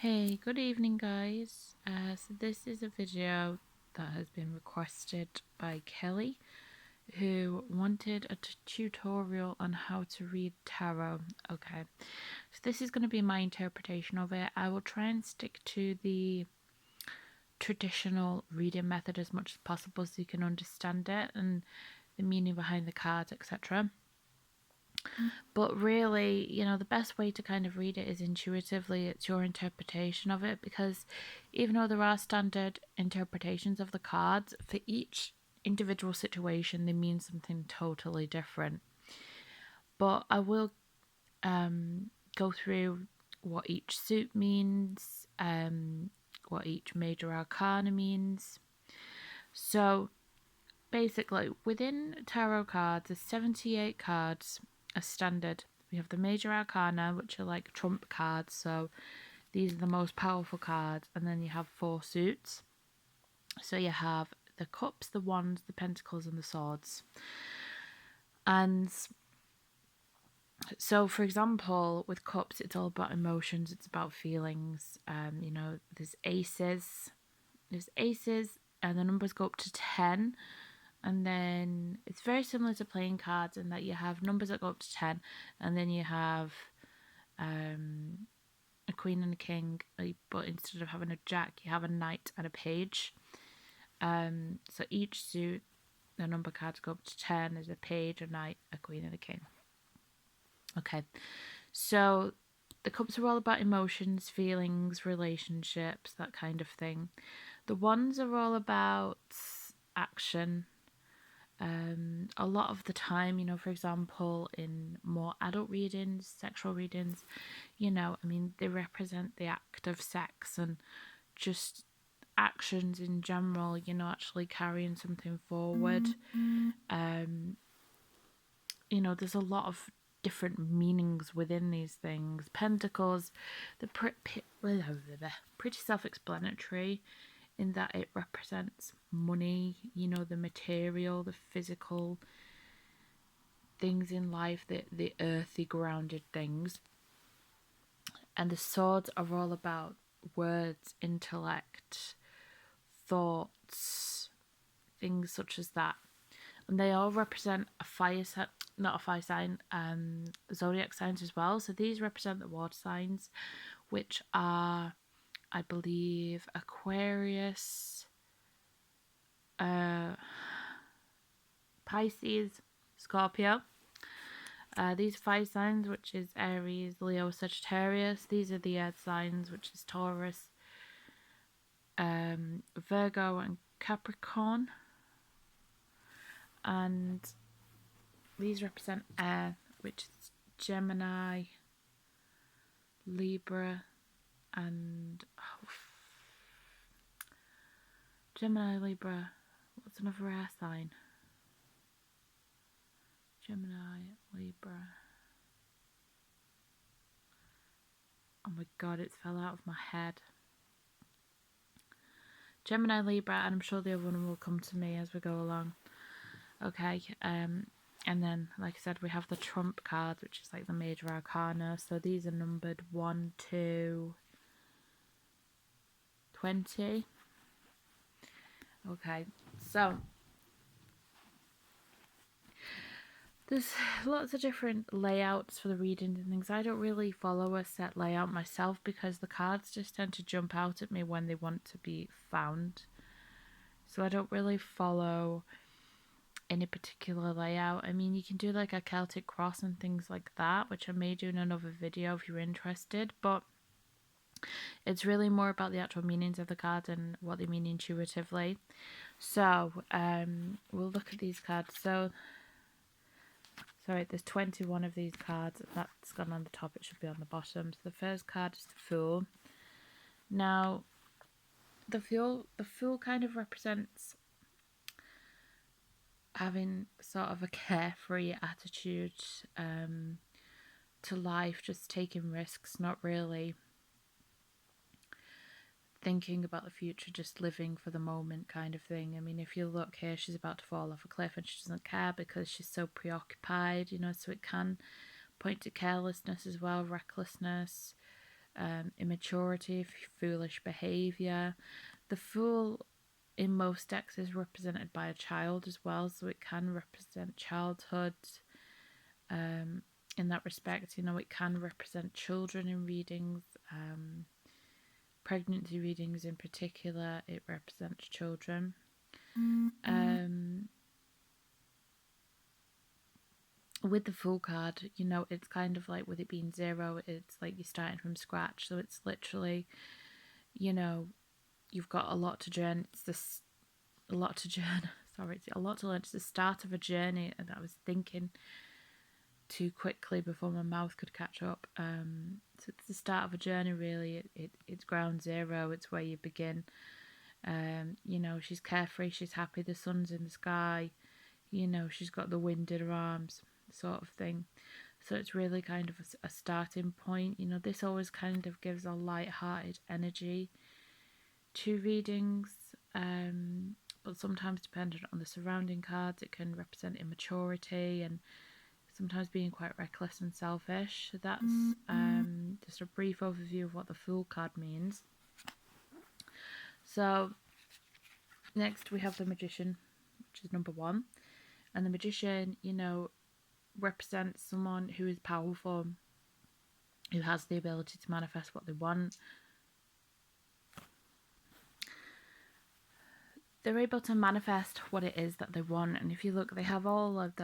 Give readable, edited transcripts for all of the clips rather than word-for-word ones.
Hey, good evening, guys. So this is a video that has been requested by Kelly, who wanted a tutorial on how to read tarot. Okay, so this is going to be my interpretation of it. I will try and stick to the traditional reading method as much as possible so you can understand it and the meaning behind the cards, etc. But really, the best way to kind of read it is intuitively. It's your interpretation of it, because even though there are standard interpretations of the cards, for each individual situation, they mean something totally different. But I will go through what each suit means, what each major arcana means. So basically, within tarot cards, there's 78 cards as standard. We have the major arcana, which are like trump cards, so these are the most powerful cards, and then you have four suits. So you have the cups, the wands, the pentacles, and the swords. And so, for example, with cups, it's all about emotions, it's about feelings. There's aces, and the numbers go up to 10. And then it's very similar to playing cards in that you have numbers that go up to 10, and then you have a queen and a king, but instead of having a jack, you have a knight and a page. So each suit, the number cards go up to 10. There's a page, a knight, a queen, and a king. Okay, so the cups are all about emotions, feelings, relationships, that kind of thing. The wands are all about action. A lot of the time, for example, in more adult readings, sexual readings, they represent the act of sex and just actions in general, actually carrying something forward. There's a lot of different meanings within these things. Pentacles, the pretty self-explanatory in that it represents money, the material, the physical things in life, the earthy, grounded things. And the swords are all about words, intellect, thoughts, things such as that. And they all represent a fire sign, not a fire sign, zodiac signs as well. So these represent the water signs, which are, I believe, Aquarius, Pisces, Scorpio. These fire signs, which is Aries, Leo, Sagittarius. These are the earth signs, which is Taurus, Virgo, and Capricorn. And these represent air, which is Gemini, Libra, and Gemini, Libra. What's another air sign? Gemini, Libra. Oh my god, it fell out of my head. Gemini, Libra, and I'm sure the other one will come to me as we go along. Okay, and then, like I said, we have the trump cards, which is like the major arcana. So these are numbered 1 to 20. Okay, so there's lots of different layouts for the readings and things. I don't really follow a set layout myself because the cards just tend to jump out at me when they want to be found. So I don't really follow any particular layout. I mean, you can do like a Celtic cross and things like that, which I may do in another video if you're interested, but it's really more about the actual meanings of the cards and what they mean intuitively. So we'll look at these cards. So sorry, there's 21 of these cards. That's gone on the top, it should be on the bottom. So the first card is the Fool. Now the Fool kind of represents having sort of a carefree attitude to life, just taking risks, not really thinking about the future, just living for the moment kind of thing. I mean, if you look here, she's about to fall off a cliff and she doesn't care because she's so preoccupied, so it can point to carelessness as well, recklessness, immaturity, foolish behavior. The Fool in most decks is represented by a child as well, so it can represent childhood. In that respect, it can represent children in readings. Pregnancy readings in particular, it represents children. With the Fool card, it's kind of like with it being 0, it's like you're starting from scratch. So it's literally, you've got a lot to learn. It's a lot to learn. It's the start of a journey, and I was thinking too quickly before my mouth could catch up. So it's the start of a journey, really. It's ground zero. It's where you begin. She's carefree, she's happy, the sun's in the sky, she's got the wind in her arms, sort of thing. So it's really kind of a starting point. This always kind of gives a light-hearted energy to readings, but sometimes dependent on the surrounding cards, it can represent immaturity and sometimes being quite reckless and selfish. So that's just a brief overview of what the Fool card means. So next we have the Magician, which is number 1. And the Magician, represents someone who is powerful, who has the ability to manifest what they want. They're able to manifest what it is that they want. And if you look, they have all of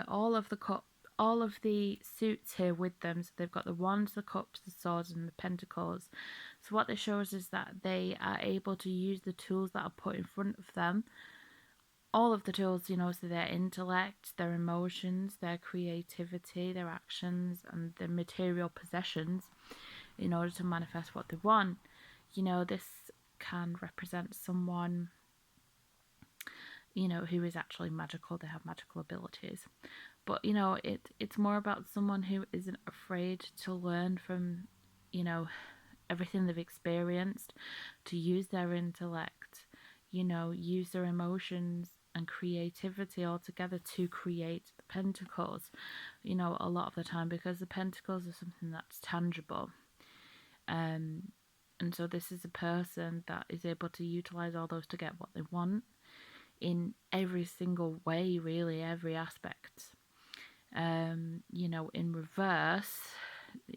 the suits here with them. So they've got the Wands, the Cups, the Swords, and the Pentacles. So what this shows is that they are able to use the tools that are put in front of them. All of the tools, so their intellect, their emotions, their creativity, their actions, and their material possessions in order to manifest what they want. This can represent someone, who is actually magical. They have magical abilities. But, it's more about someone who isn't afraid to learn from, everything they've experienced, to use their intellect, use their emotions and creativity all together to create the Pentacles, a lot of the time, because the Pentacles are something that's tangible. And so this is a person that is able to utilize all those to get what they want in every single way, really, every aspect. In reverse,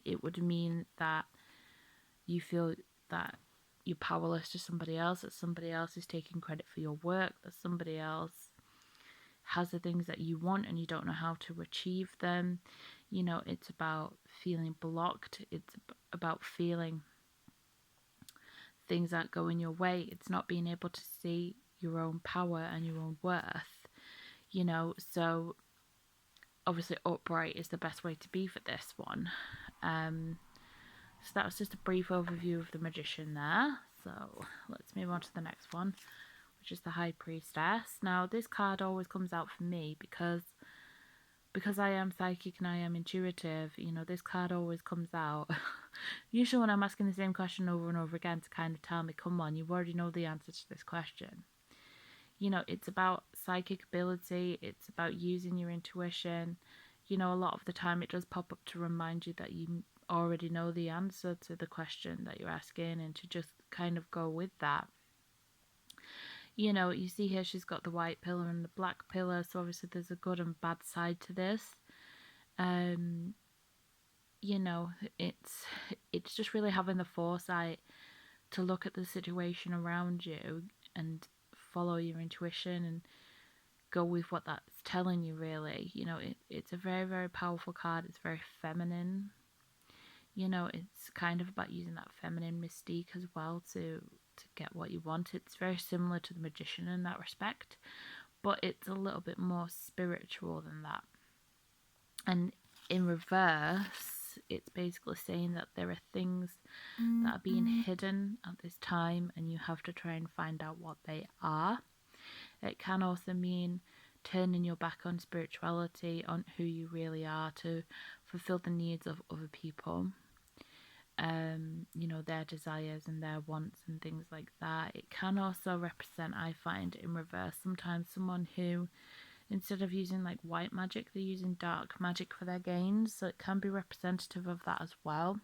it would mean that you feel that you're powerless to somebody else, that somebody else is taking credit for your work, that somebody else has the things that you want and you don't know how to achieve them. It's about feeling blocked. It's about feeling things aren't going your way. It's not being able to see your own power and your own worth. So obviously upright is the best way to be for this one. So that was just a brief overview of the Magician there. So let's move on to the next one, which is the High Priestess. Now this card always comes out for me because I am psychic and I am intuitive. This card always comes out. Usually when I'm asking the same question over and over again to kind of tell me, come on, you already know the answer to this question. It's about psychic ability. It's about using your intuition. A lot of the time it does pop up to remind you that you already know the answer to the question that you're asking, and to just kind of go with that. You see here she's got the white pillar and the black pillar, so obviously there's a good and bad side to this. It's just really having the foresight to look at the situation around you and follow your intuition and go with what that's telling you, really. It's a very, very powerful card. It's very feminine. It's kind of about using that feminine mystique as well to get what you want. It's very similar to the Magician in that respect, but it's a little bit more spiritual than that. And in reverse, it's basically saying that there are things that are being hidden at this time and you have to try and find out what they are. It can also mean turning your back on spirituality, on who you really are, to fulfill the needs of other people. Their desires and their wants and things like that. It can also represent, I find, in reverse, sometimes someone who, instead of using like white magic, they're using dark magic for their gains. So it can be representative of that as well.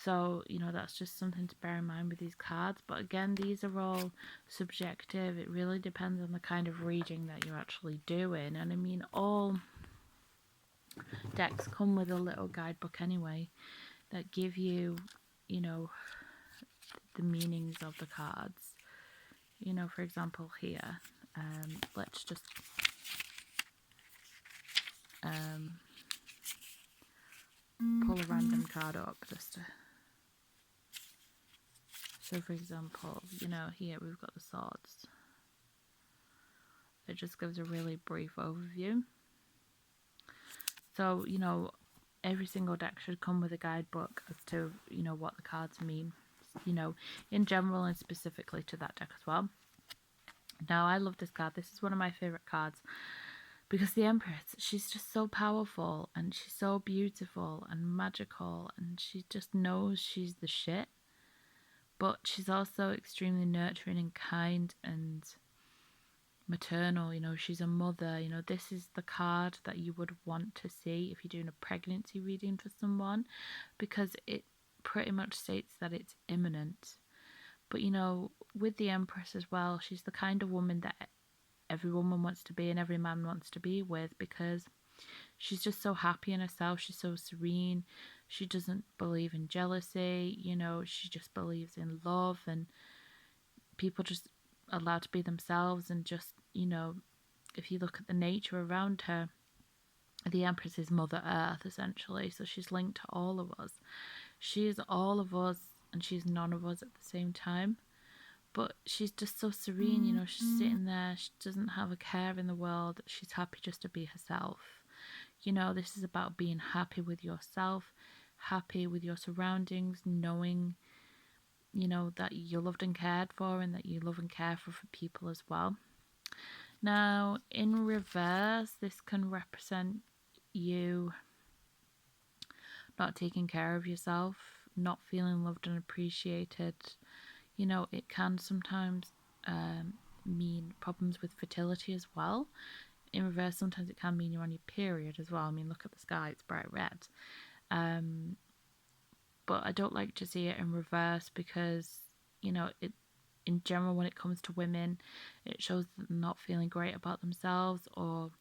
So, that's just something to bear in mind with these cards. But again, these are all subjective. It really depends on the kind of reading that you're actually doing. And I mean, all decks come with a little guidebook anyway that give you, the meanings of the cards. For example, here, let's just pull a random card up just to. So, for example, here we've got the swords. It just gives a really brief overview. So, every single deck should come with a guidebook as to, what the cards mean, in general and specifically to that deck as well. Now, I love this card. This is one of my favourite cards because the Empress, she's just so powerful and she's so beautiful and magical and she just knows she's the shit. But she's also extremely nurturing and kind and maternal. She's a mother. This is the card that you would want to see if you're doing a pregnancy reading for someone, because it pretty much states that it's imminent. But with the Empress as well, she's the kind of woman that every woman wants to be and every man wants to be with, because she's just so happy in herself. She's so serene. She doesn't believe in jealousy. She just believes in love, and people just allowed to be themselves. And just, if you look at the nature around her, the Empress is Mother Earth, essentially. So she's linked to all of us. She is all of us, and she's none of us at the same time. But she's just so serene, she's sitting there. She doesn't have a care in the world. She's happy just to be herself. This is about being happy with yourself, happy with your surroundings, knowing, that you're loved and cared for and that you love and care for people as well. Now, in reverse, this can represent you not taking care of yourself, not feeling loved and appreciated. It can sometimes mean problems with fertility as well. In reverse, sometimes it can mean you're on your period as well. I mean, look at the sky, it's bright red. But I don't like to see it in reverse because, it in general, when it comes to women, it shows them not feeling great about themselves, or,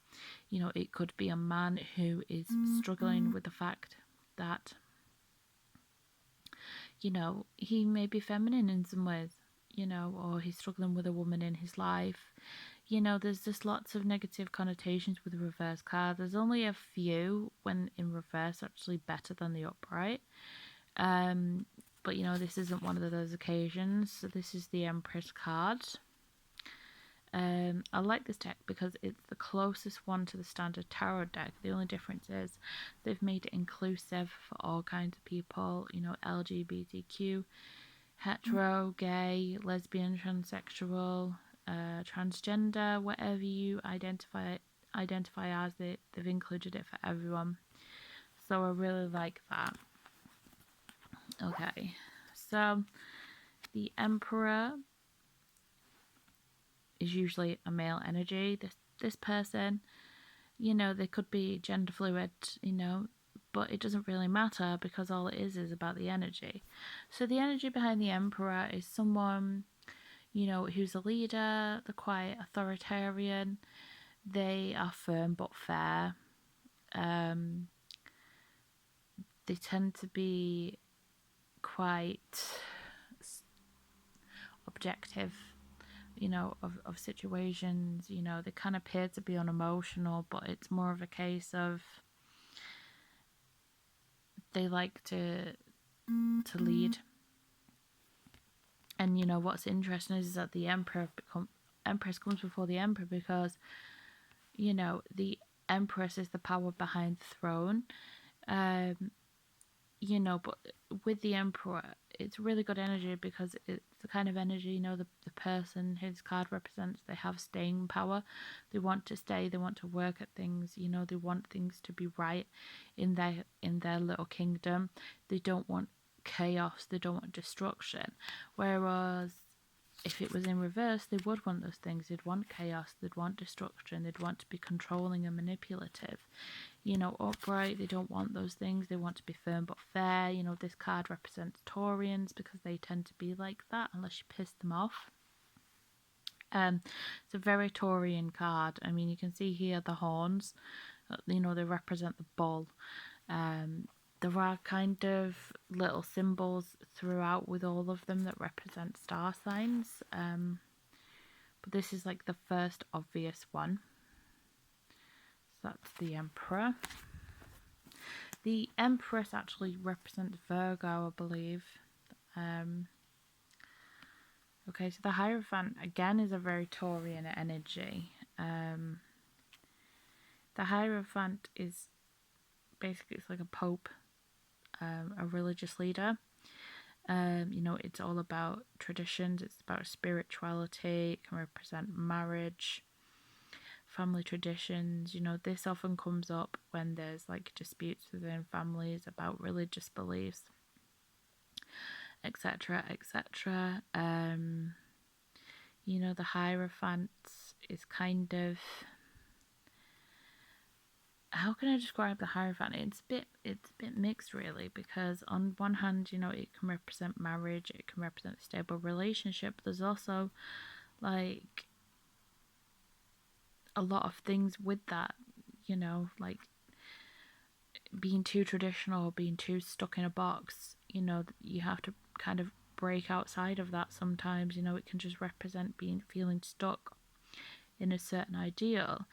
it could be a man who is struggling with the fact that, he may be feminine in some ways, or he's struggling with a woman in his life. There's just lots of negative connotations with the reverse card. There's only a few when in reverse actually better than the upright. But this isn't one of those occasions. So this is the Empress card. I like this deck because it's the closest one to the standard tarot deck. The only difference is they've made it inclusive for all kinds of people, LGBTQ, hetero, gay, lesbian, transsexual, transgender, whatever you identify as, they've included it for everyone. So I really like that. Okay, so the Emperor is usually a male energy. This person, they could be gender fluid, but it doesn't really matter because all it is about the energy. So the energy behind the Emperor is someone, who's a leader. They're quite authoritarian. They are firm but fair. They tend to be quite objective, of situations. They kind of appear to be unemotional, but it's more of a case of they like to lead. And what's interesting is that the Empress comes before the Emperor because the Empress is the power behind the throne. But with the Emperor, it's really good energy because it's the kind of energy, the person whose card represents, they have staying power. They want to stay, they want to work at things, they want things to be right in their little kingdom. They don't want chaos, they don't want destruction. Whereas if it was in reverse, they would want those things. They'd want chaos, they'd want destruction, they'd want to be controlling and manipulative. You know, upright, they don't want those things. They want to be firm but fair. You know, this card represents Taurians because they tend to be like that unless you piss them off. It's a very Taurian card. I mean, you can see here the horns. You know, they represent the bull. There are kind of little symbols throughout with all of them that represent star signs. But this is like the first obvious one. So that's the Emperor. The Empress actually represents Virgo, I believe. Okay, so the Hierophant again is a very Taurian energy. The Hierophant is basically, it's like a pope, a religious leader. You know, it's all about traditions, it's about spirituality, it can represent marriage, family traditions. You know, this often comes up when there's like disputes within families about religious beliefs, etc., etc. You know, the Hierophant is kind of, how can I describe the Hierophant? It's a bit mixed really, because on one hand, you know, it can represent marriage, it can represent a stable relationship. There's also like a lot of things with that, you know, like being too traditional, being too stuck in a box. You know, you have to kind of break outside of that sometimes. You know, it can just represent feeling stuck in a certain ideal.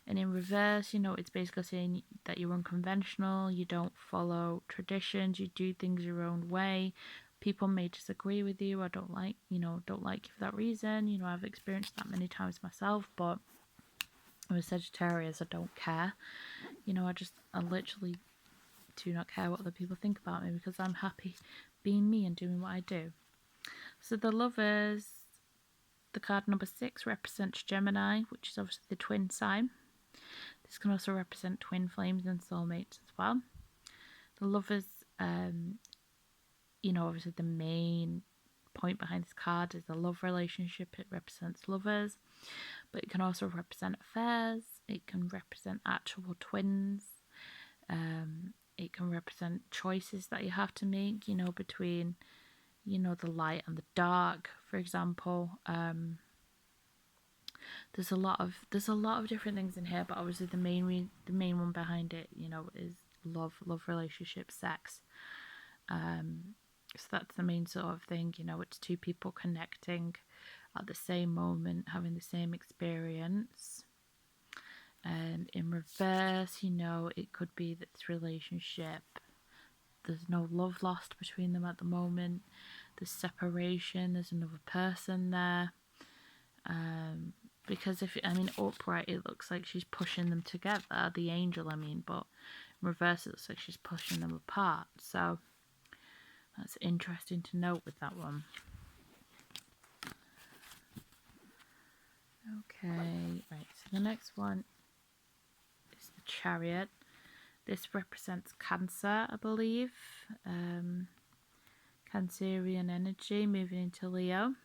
And in reverse, you know, it's basically saying that you're unconventional, you don't follow traditions, you do things your own way. People may disagree with you, I don't like you for that reason. You know, I've experienced that many times myself, but I'm a Sagittarius, I don't care. You know, I literally do not care what other people think about me because I'm happy being me and doing what I do. So the Lovers, the card number 6 represents Gemini, which is obviously the twin sign. This can also represent twin flames and soulmates as well. The Lovers, you know, obviously the main point behind this card is a love relationship. It represents lovers, but it can also represent affairs. It can represent actual twins. It can represent choices that you have to make, you know, between, you know, the light and the dark, for example. There's a lot of different things in here, but obviously the main one behind it, you know, is love relationship, sex. So that's the main sort of thing, you know, it's two people connecting at the same moment, having the same experience. And in reverse, you know, it could be that this relationship, there's no love lost between them at the moment. There's separation, there's another person there. Because upright, it looks like she's pushing them together, the angel, but in reverse, it looks like she's pushing them apart. So that's interesting to note with that one. Okay, right, so the next one is the Chariot. This represents Cancer, I believe. Cancerian energy moving into Leo.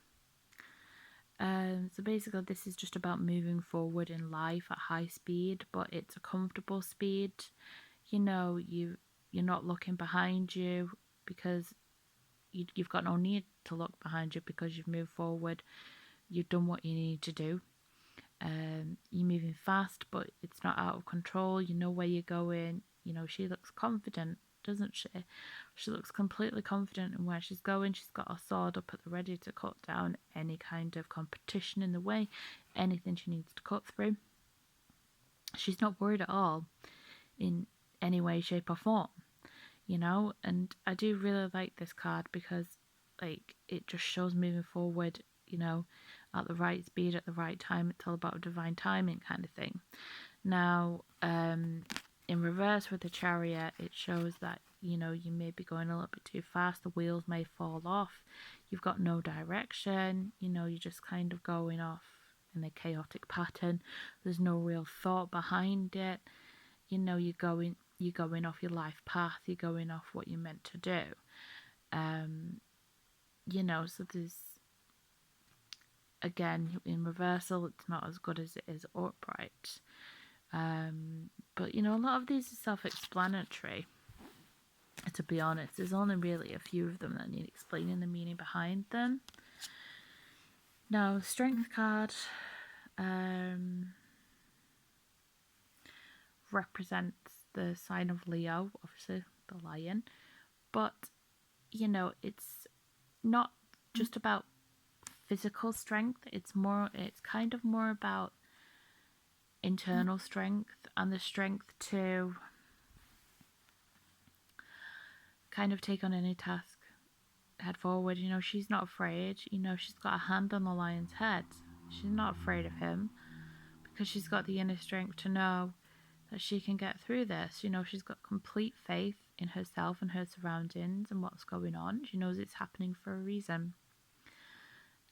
So basically this is just about moving forward in life at high speed, but it's a comfortable speed. You know, you're not looking behind you because you've got no need to look behind you because you've moved forward. You've done what you need to do. You're moving fast, but it's not out of control. You know where you're going. You know, she looks confident, doesn't she? She looks completely confident in where she's going. She's got her sword up at the ready to cut down any kind of competition in the way, anything she needs to cut through. She's not worried at all in any way, shape or form, you know. And I do really like this card because like it just shows moving forward, you know, at the right speed at the right time. It's all about divine timing kind of thing. Now, in reverse with the Chariot, it shows that, you know, you may be going a little bit too fast. The wheels may fall off. You've got no direction. You know, you're just kind of going off in a chaotic pattern. There's no real thought behind it. You know, you're going off your life path. You're going off what you're meant to do. You know, so there's, again, in reversal, it's not as good as it is upright. But you know, a lot of these are self-explanatory. To be honest, there's only really a few of them that need explaining the meaning behind them. Now, Strength card represents the sign of Leo, obviously the lion, but you know, it's not just about physical strength. It's kind of more about internal strength and the strength to kind of take on any task, head forward. You know, she's not afraid. You know, she's got a hand on the lion's head. She's not afraid of him because she's got the inner strength to know that she can get through this. You know, she's got complete faith in herself and her surroundings and what's going on. She knows it's happening for a reason.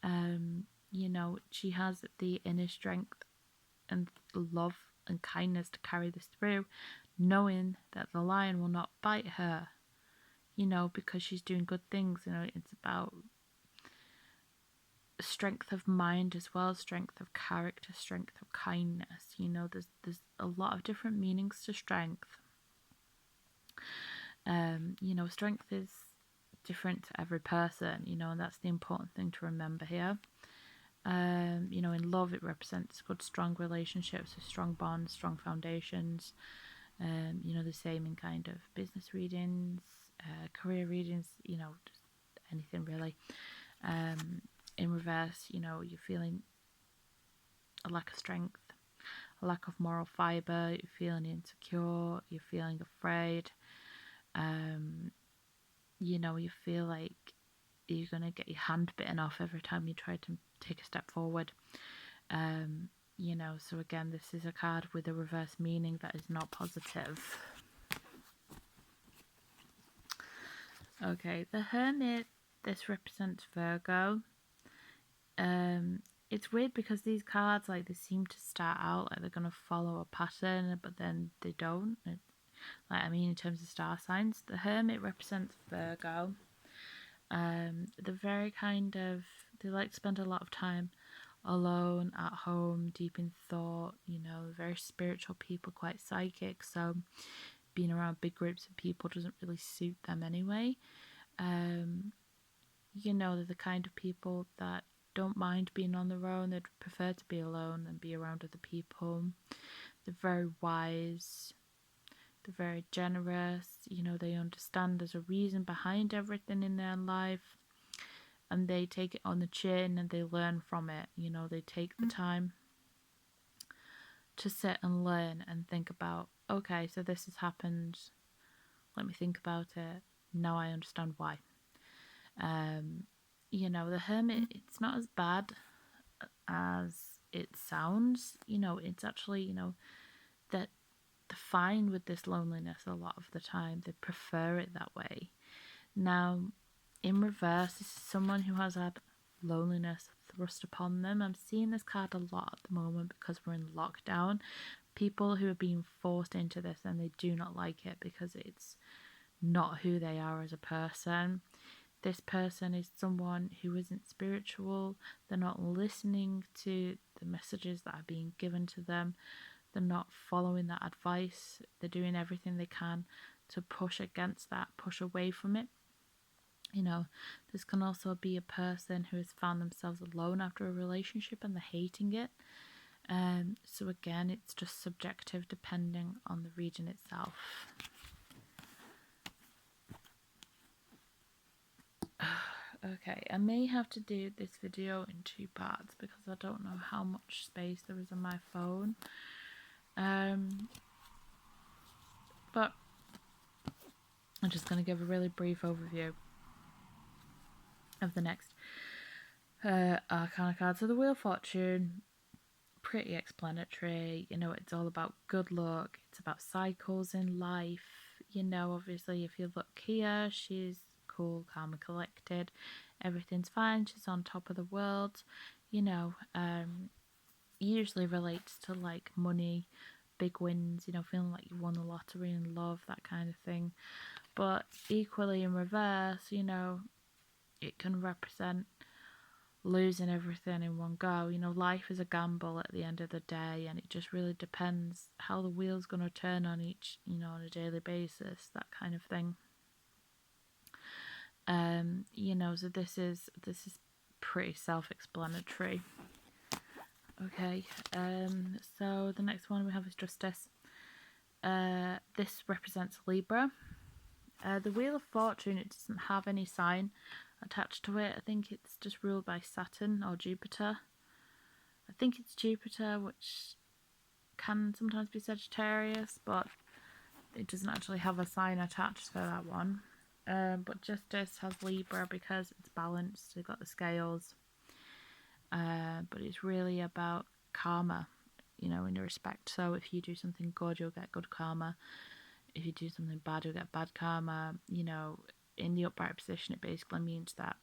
You know, she has the inner strength and love and kindness to carry this through, knowing that the lion will not bite her, you know, because she's doing good things. You know, it's about strength of mind as well, strength of character, strength of kindness. You know, there's a lot of different meanings to strength. You know, strength is different to every person, you know, and that's the important thing to remember here. You know, in love, it represents good, strong relationships with strong bonds, strong foundations. You know, the same in kind of business readings, career readings, you know, just anything really. In reverse, you know, you're feeling a lack of strength, a lack of moral fibre, you're feeling insecure, you're feeling afraid. You know, you feel like you're going to get your hand bitten off every time you try to take a step forward. You know, so again, this is a card with a reverse meaning that is not positive. Okay, the Hermit, this represents Virgo. It's weird because these cards, like, they seem to start out like they're going to follow a pattern, but then they don't. Like, I mean, in terms of star signs, the Hermit represents Virgo. They're very kind of, they like to spend a lot of time alone, at home, deep in thought, you know, very spiritual people, quite psychic, so being around big groups of people doesn't really suit them anyway. You know, they're the kind of people that don't mind being on their own, they'd prefer to be alone than be around other people. They're very wise, they're very generous, you know, they understand there's a reason behind everything in their life, and they take it on the chin and they learn from it. You know, they take the time to sit and learn and think about, okay, so this has happened, let me think about it, now I understand why. You know, the Hermit, it's not as bad as it sounds. You know, it's actually, you know, that they're fine with this loneliness a lot of the time. They prefer it that way. Now, in reverse, this is someone who has had loneliness thrust upon them. I'm seeing this card a lot at the moment because we're in lockdown. People who are being forced into this and they do not like it because it's not who they are as a person. This person is someone who isn't spiritual. They're not listening to the messages that are being given to them. They're not following that advice. They're doing everything they can to push against that, push away from it. You know, this can also be a person who has found themselves alone after a relationship and they're hating it. So again, it's just subjective depending on the reading itself. Okay, I may have to do this video in 2 parts because I don't know how much space there is on my phone. But I'm just going to give a really brief overview of the next Arcana cards of the Wheel of Fortune. Pretty explanatory, you know, it's all about good luck, it's about cycles in life. You know, obviously, if you look here, she's cool, calm and collected, everything's fine, she's on top of the world. You know, usually relates to like money, big wins, you know, feeling like you won the lottery and love, that kind of thing. But equally in reverse, you know, it can represent losing everything in one go. You know, life is a gamble at the end of the day, and it just really depends how the wheel's going to turn on each, you know, on a daily basis, that kind of thing. You know, so this is pretty self-explanatory. Okay, so the next one we have is Justice. This represents Libra. The Wheel of Fortune, it doesn't have any sign attached to it. I think it's just ruled by Saturn or Jupiter. I think it's Jupiter, which can sometimes be Sagittarius, but it doesn't actually have a sign attached to that one. But Justice has Libra because it's balanced. They've got the scales. But it's really about karma, you know, in respect. So if you do something good, you'll get good karma. If you do something bad, you'll get bad karma. You know, in the upright position, it basically means that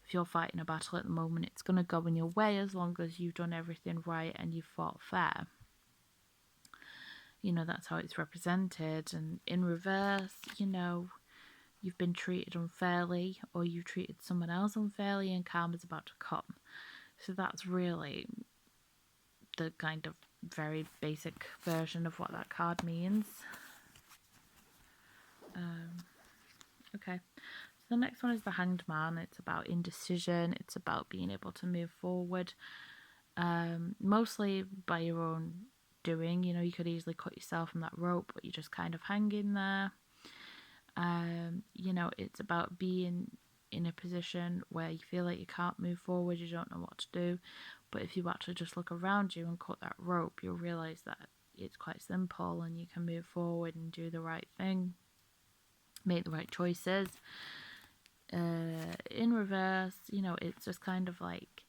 if you're fighting a battle at the moment, it's going to go in your way as long as you've done everything right and you've fought fair. You know, that's how it's represented. And in reverse, you know, you've been treated unfairly or you've treated someone else unfairly and karma's about to come. So that's really the kind of very basic version of what that card means. Okay, so the next one is the Hanged Man. It's about indecision. It's about being able to move forward, mostly by your own doing. You know, you could easily cut yourself from that rope, but you're just kind of hanging there. You know, it's about being in a position where you feel like you can't move forward, you don't know what to do, but if you actually just look around you and cut that rope, you'll realise that it's quite simple and you can move forward and do the right thing, make the right choices. In reverse, you know, it's just kind of like,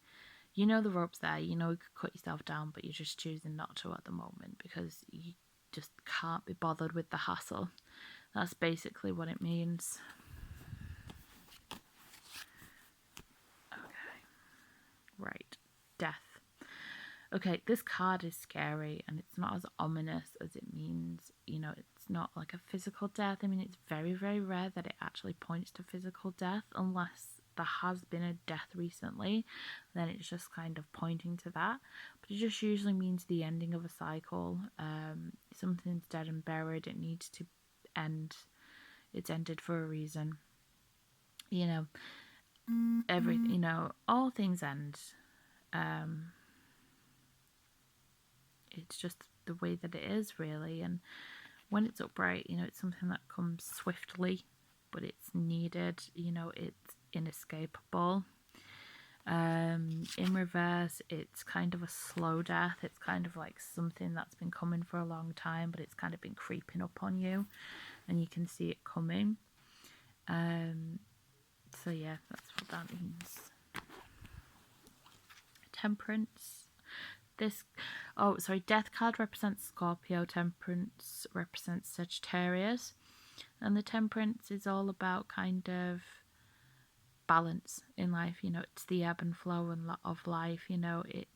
you know, the rope's there, you know, you could cut yourself down, but you're just choosing not to at the moment because you just can't be bothered with the hassle. That's basically what it means. Okay, right, Death. Okay, this card is scary and it's not as ominous as it means. You know, it's not like a physical death. I mean, it's very, very rare that it actually points to physical death unless there has been a death recently. Then it's just kind of pointing to that. But it just usually means the ending of a cycle. Something's dead and buried. It needs to end. It's ended for a reason. You know, everything, you know, all things end. It's just the way that it is, really. And when it's upright, you know, it's something that comes swiftly, but it's needed. You know, it's inescapable. In reverse, it's kind of a slow death. It's kind of like something that's been coming for a long time, but it's kind of been creeping up on you and you can see it coming. So yeah, that's what that means. Temperance. Death card represents Scorpio, Temperance represents Sagittarius, and the Temperance is all about kind of balance in life. You know, it's the ebb and flow of life. You know, it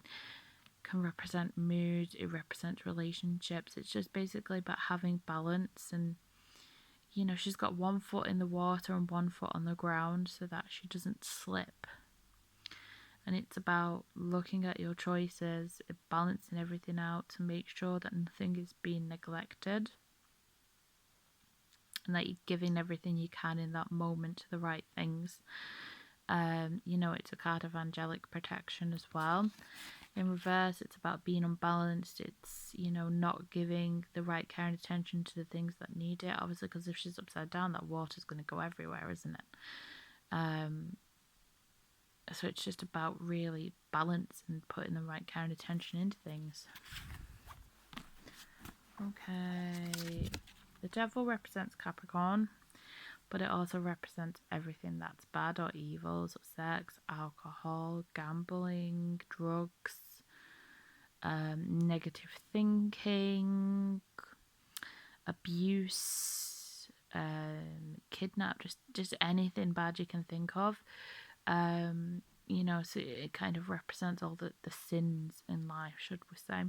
can represent mood, it represents relationships. It's just basically about having balance, and you know, she's got one foot in the water and one foot on the ground so that she doesn't slip. And it's about looking at your choices, balancing everything out to make sure that nothing is being neglected and that you're giving everything you can in that moment to the right things. You know, it's a card of angelic protection as well. In reverse, it's about being unbalanced. It's, you know, not giving the right care and attention to the things that need it. Obviously, because if she's upside down, that water's going to go everywhere, isn't it? So it's just about really balance and putting the right care and attention into things. Okay. The Devil represents Capricorn, but it also represents everything that's bad or evil, so sex, alcohol, gambling, drugs, negative thinking, abuse, kidnap, just anything bad you can think of. You know, so it kind of represents all the sins in life, should we say.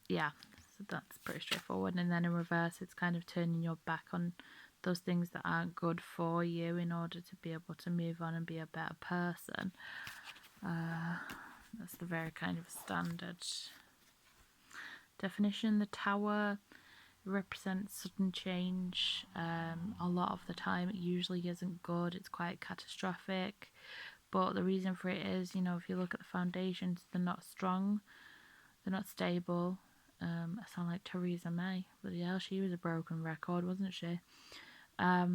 Yeah, so that's pretty straightforward. And then in reverse, it's kind of turning your back on those things that aren't good for you in order to be able to move on and be a better person. That's the very kind of standard definition. The Tower represents sudden change. A lot of the time it usually isn't good, it's quite catastrophic. But the reason for it is, if you look at the foundations, they're not strong, they're not stable. I sound like Theresa May, but yeah, she was a broken record, wasn't she? But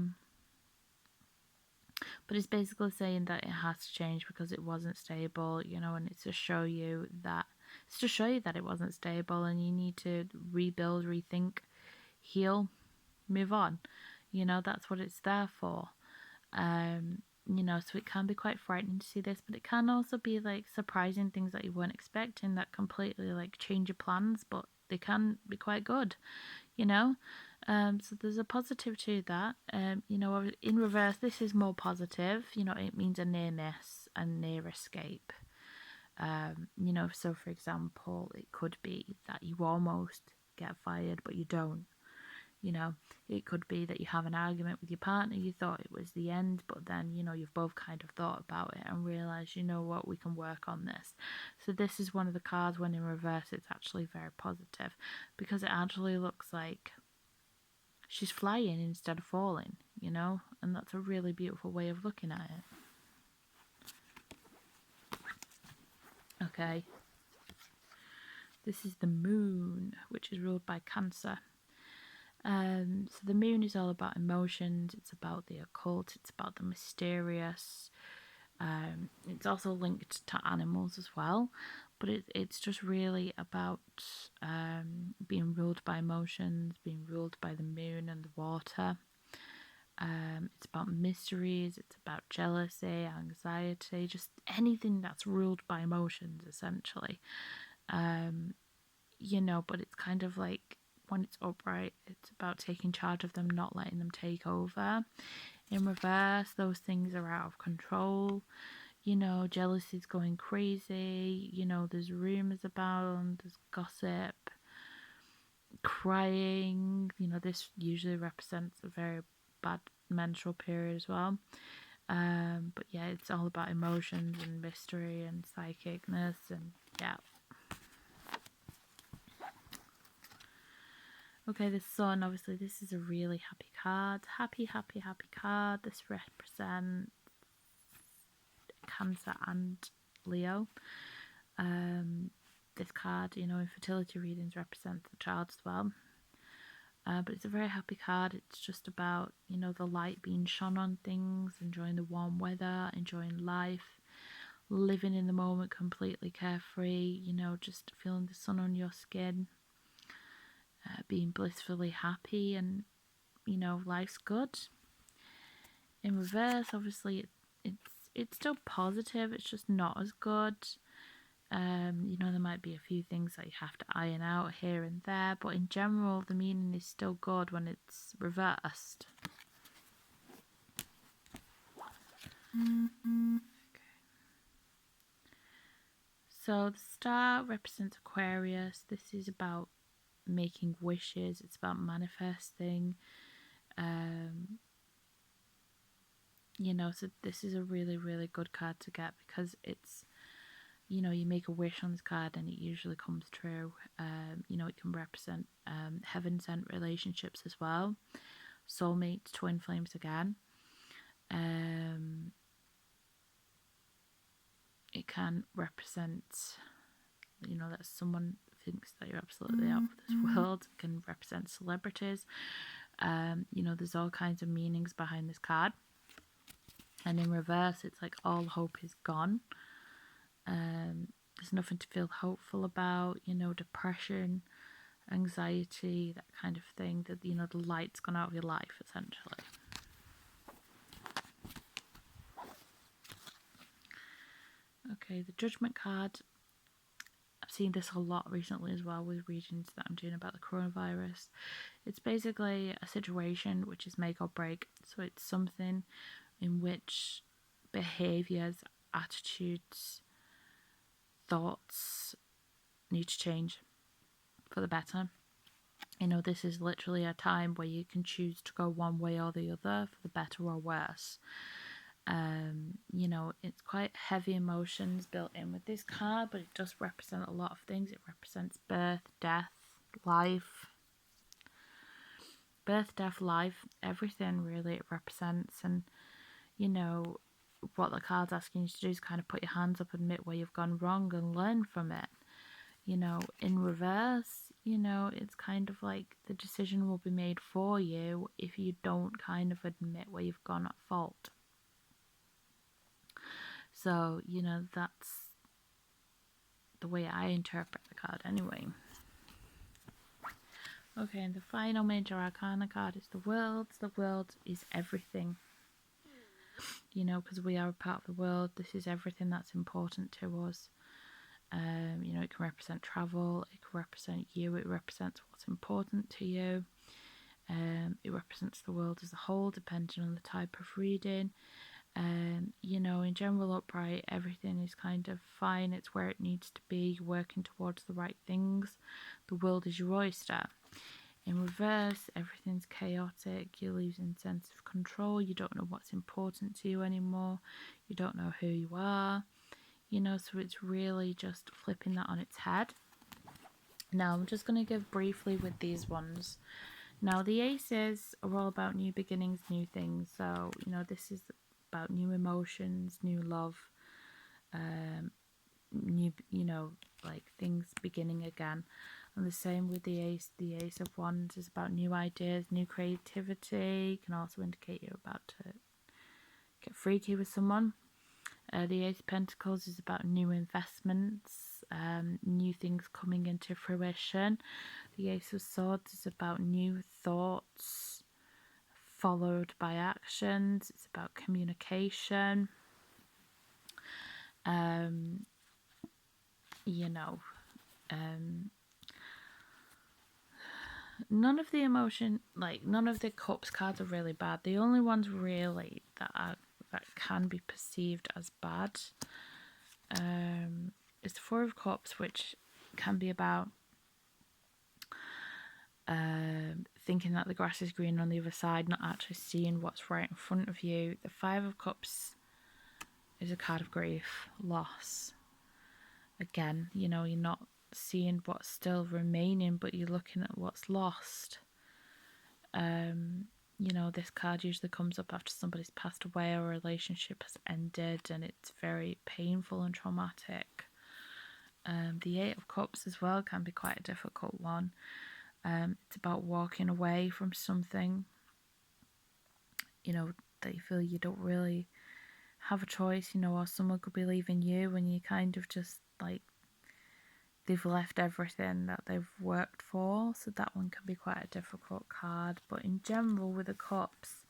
it's basically saying that it has to change because it wasn't stable, and it's to show you that it wasn't stable, and you need to rebuild, rethink, heal, move on. That's what it's there for. So it can be quite frightening to see this, but it can also be like surprising things that you weren't expecting that completely like change your plans, but they can be quite good, so there's a positive to that. In reverse, this is more positive. It means a near miss, a near escape. So for example, it could be that you almost get fired, but you don't. It could be that you have an argument with your partner, you thought it was the end, but then, you've both kind of thought about it and realised, what, we can work on this. So this is one of the cards when in reverse, it's actually very positive because it actually looks like she's flying instead of falling, and that's a really beautiful way of looking at it. Okay. This is the Moon, which is ruled by Cancer. So the Moon is all about emotions, it's about the occult, it's about the mysterious. It's also linked to animals as well, but it's just really about being ruled by emotions, being ruled by the moon and the water. It's about mysteries, it's about jealousy, anxiety, just anything that's ruled by emotions, essentially. But it's kind of like, when it's upright, it's about taking charge of them, not letting them take over. In reverse, those things are out of control. Jealousy's going crazy. There's rumours about, there's gossip, crying. This usually represents a very bad menstrual period as well. But yeah, it's all about emotions and mystery and psychicness, and yeah. Okay, the Sun, obviously this is a really happy card. Happy, happy, happy card. This represents Cancer and Leo. This card, in fertility readings represents the child as well. But it's a very happy card. It's just about, the light being shone on things, enjoying the warm weather, enjoying life, living in the moment completely carefree, just feeling the sun on your skin. Being blissfully happy, and life's good. In reverse, obviously it's still positive, it's just not as good. There might be a few things that you have to iron out here and there, but in general the meaning is still good when it's reversed. Okay. So the star represents Aquarius. This is about making wishes, it's about manifesting. So this is a really, really good card to get because it's, you make a wish on this card and it usually comes true. It can represent heaven sent relationships as well, soulmates, twin flames again. It can represent, that someone thinks that you're absolutely out of this world. It can represent celebrities. There's all kinds of meanings behind this card. And in reverse, it's like all hope is gone. There's nothing to feel hopeful about, depression, anxiety, that kind of thing, that, the light's gone out of your life, essentially. Okay, the Judgment card. I've seen this a lot recently as well with readings that I'm doing about the coronavirus. It's basically a situation which is make or break. So it's something in which behaviours, attitudes, thoughts need to change for the better. You know, this is literally a time where you can choose to go one way or the other, for the better or worse. You know, it's quite heavy emotions built in with this card, but it does represent a lot of things. It represents birth, death, life. Birth, death, life, everything really it represents. And, you know, what the card's asking you to do is kind of put your hands up, admit where you've gone wrong and learn from it. You know, in reverse, you know, it's kind of like the decision will be made for you if you don't kind of admit where you've gone at fault. So, you know, that's the way I interpret the card anyway. Okay, and the final major arcana card is the World. The World is everything. You know, because we are a part of the world, this is everything that's important to us. You know, it can represent travel, it can represent you, it represents what's important to you. It represents the world as a whole, depending on the type of reading. You know, in general upright, everything is kind of fine, it's where it needs to be, you're working towards the right things. The world is your oyster. In reverse, everything's chaotic, you're losing sense of control, you don't know what's important to you anymore, you don't know who you are. You know, so it's really just flipping that on its head. Now, I'm just going to give briefly with these ones. Now, the aces are all about new beginnings, new things. So, you know, this is about new emotions, new love, new, you know, like things beginning again. And the same with the ace. The ace of wands is about new ideas, new creativity. Can also indicate you're about to get freaky with someone. The Ace of Pentacles is about new investments, new things coming into fruition. The Ace of Swords is about new thoughts followed by actions. It's about communication. You know, none of the none of the Cups cards are really bad. The only ones really that can be perceived as bad is the Four of Cups, which can be about thinking that the grass is green on the other side, not actually seeing what's right in front of you. The Five of Cups is a card of grief, loss. Again, you know, you're not seeing what's still remaining, but you're looking at what's lost. You know, this card usually comes up after somebody's passed away or a relationship has ended, and it's very painful and traumatic. The Eight of Cups as well can be quite a difficult one. It's about walking away from something, you know, that you feel you don't really have a choice, you know, or someone could be leaving you and you kind of just like they've left everything that they've worked for. So that one can be quite a difficult card. But in general, with the Cups,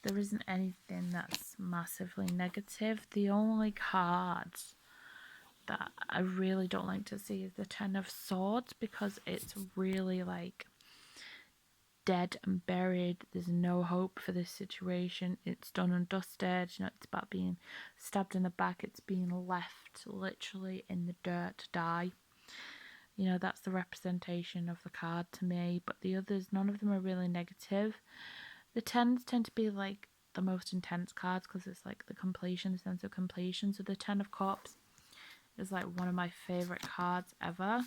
there isn't anything that's massively negative. The only cards that I really don't like to see is the Ten of Swords, because it's really like dead and buried. There's no hope for this situation. It's done and dusted. You know, it's about being stabbed in the back. It's being left literally in the dirt to die. You know, that's the representation of the card to me. But the others, none of them are really negative. The tens tend to be like the most intense cards because it's like the completion, the sense of completion. So the Ten of Cups is like one of my favourite cards ever.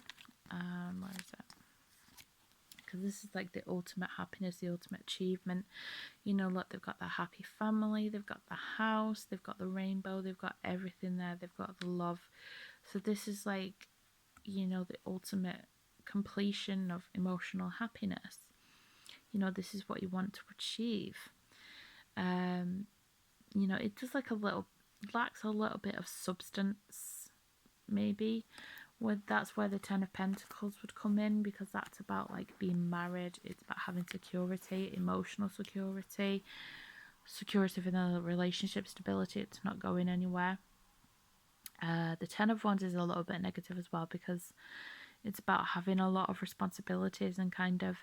Where is it? Because this is like the ultimate happiness, the ultimate achievement. You know, look, they've got the happy family, they've got the house, they've got the rainbow, they've got everything there, they've got the love. So this is like, you know, the ultimate completion of emotional happiness. You know, this is what you want to achieve. You know, it just like lacks a little bit of substance, maybe. That's where the Ten of Pentacles would come in, because that's about like being married. It's about having security, emotional security, security within a relationship, stability. It's not going anywhere. The Ten of Wands is a little bit negative as well, because it's about having a lot of responsibilities and kind of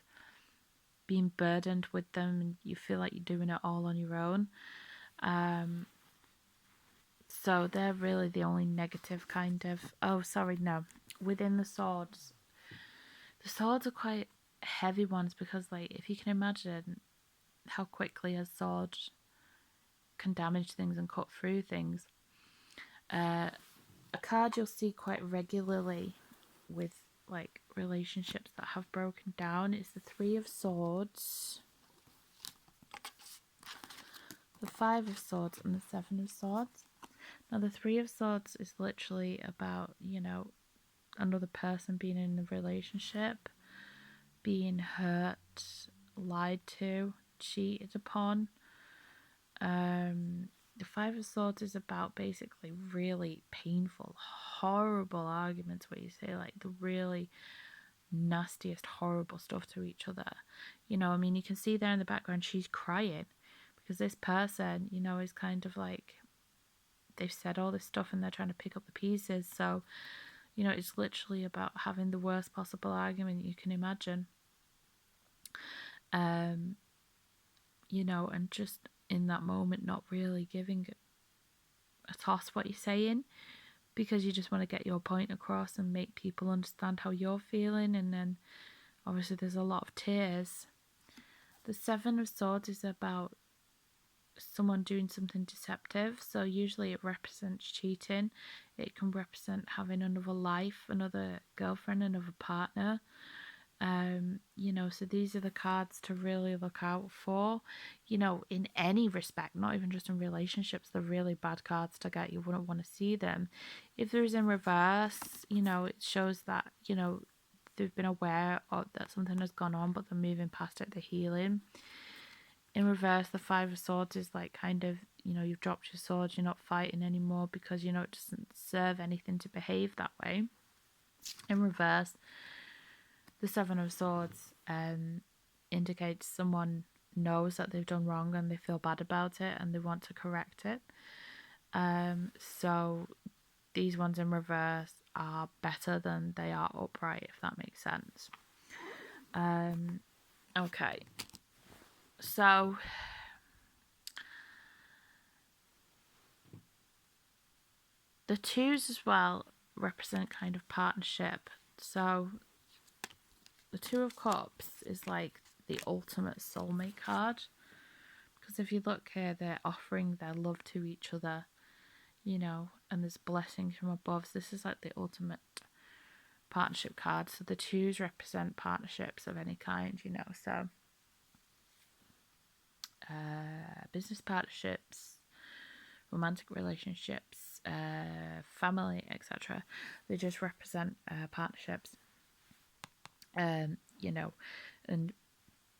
being burdened with them, and you feel like you're doing it all on your own. So they're really the only negative kind of... Oh, sorry, no. Within the swords are quite heavy ones, because like if you can imagine how quickly a sword can damage things and cut through things. A card you'll see quite regularly with like relationships that have broken down is the Three of Swords, the Five of Swords, and the Seven of Swords. Now the Three of Swords is literally about, you know, another person being in a relationship, being hurt, lied to, cheated upon. The Five of Swords is about basically really painful, horrible arguments where you say like the really nastiest, horrible stuff to each other. You know, I mean, you can see there in the background she's crying because this person, you know, is kind of like, they've said all this stuff and they're trying to pick up the pieces. So, you know, it's literally about having the worst possible argument you can imagine. You know, and just in that moment not really giving a toss what you're saying, because you just want to get your point across and make people understand how you're feeling. And then obviously there's a lot of tears. The Seven of Swords is about someone doing something deceptive, so usually it represents cheating. It can represent having another life, another girlfriend, another partner. You know, so these are the cards to really look out for, you know, in any respect, not even just in relationships. They're really bad cards to get. You wouldn't want to see them. If there's in reverse, you know, it shows that, you know, they've been aware of that something has gone on, but they're moving past it, they're healing. In reverse, the Five of Swords is like kind of, you know, you've dropped your sword, you're not fighting anymore because, you know, it doesn't serve anything to behave that way. In reverse, the Seven of Swords indicates someone knows that they've done wrong and they feel bad about it and they want to correct it. So these ones in reverse are better than they are upright, if that makes sense. Okay. So the twos as well represent kind of partnership. So the Two of Cups is like the ultimate soulmate card, because if you look here, they're offering their love to each other, you know, and there's blessings from above. So this is like the ultimate partnership card. So the twos represent partnerships of any kind, you know, so business partnerships, romantic relationships, family, etc. They just represent partnerships. You know, and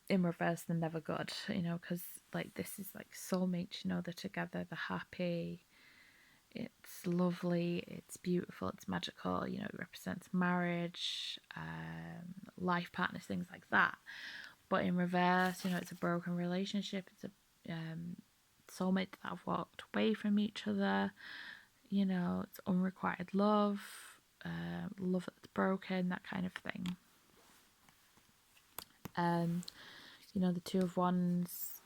in reverse, they're never good, you know, because like this is like soulmates, you know, they're together, they're happy, it's lovely, it's beautiful, it's magical, you know, it represents marriage, life partners, things like that. But in reverse, you know, it's a broken relationship, it's a soulmate that have walked away from each other, you know, it's unrequited love, love that's broken, that kind of thing. You know, the Two of Wands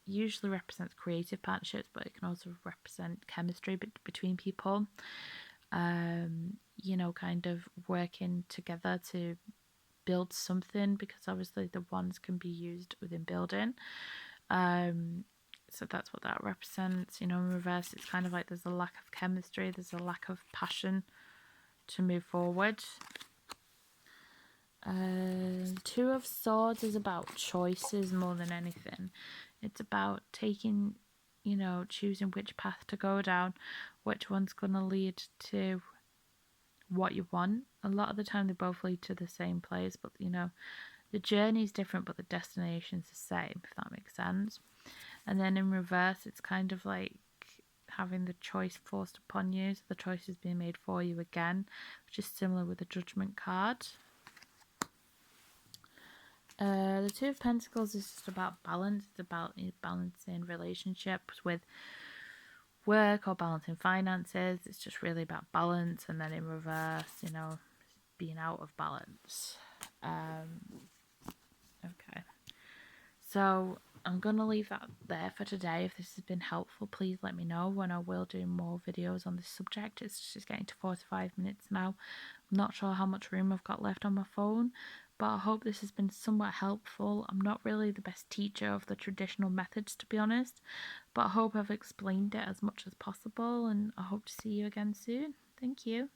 usually represents creative partnerships, but it can also represent chemistry between people. You know, kind of working together to build something, because obviously the wands can be used within building. So that's what that represents. You know, in reverse, it's kind of like there's a lack of chemistry, there's a lack of passion to move forward. Two of Swords is about choices more than anything. It's about taking, you know, choosing which path to go down, which one's going to lead to what you want. A lot of the time they both lead to the same place, but, you know, the journey's different, but the destination's the same, if that makes sense. And then in reverse, it's kind of like having the choice forced upon you, so the choice is being made for you again, which is similar with the Judgment card. The Two of Pentacles is just about balance. It's about balancing relationships with work or balancing finances. It's just really about balance. And then in reverse, you know, being out of balance. Okay. So I'm going to leave that there for today. If this has been helpful, please let me know, when I will do more videos on this subject. It's just getting to 45 minutes now. I'm not sure how much room I've got left on my phone, but I hope this has been somewhat helpful. I'm not really the best teacher of the traditional methods, to be honest, but I hope I've explained it as much as possible, and I hope to see you again soon. Thank you.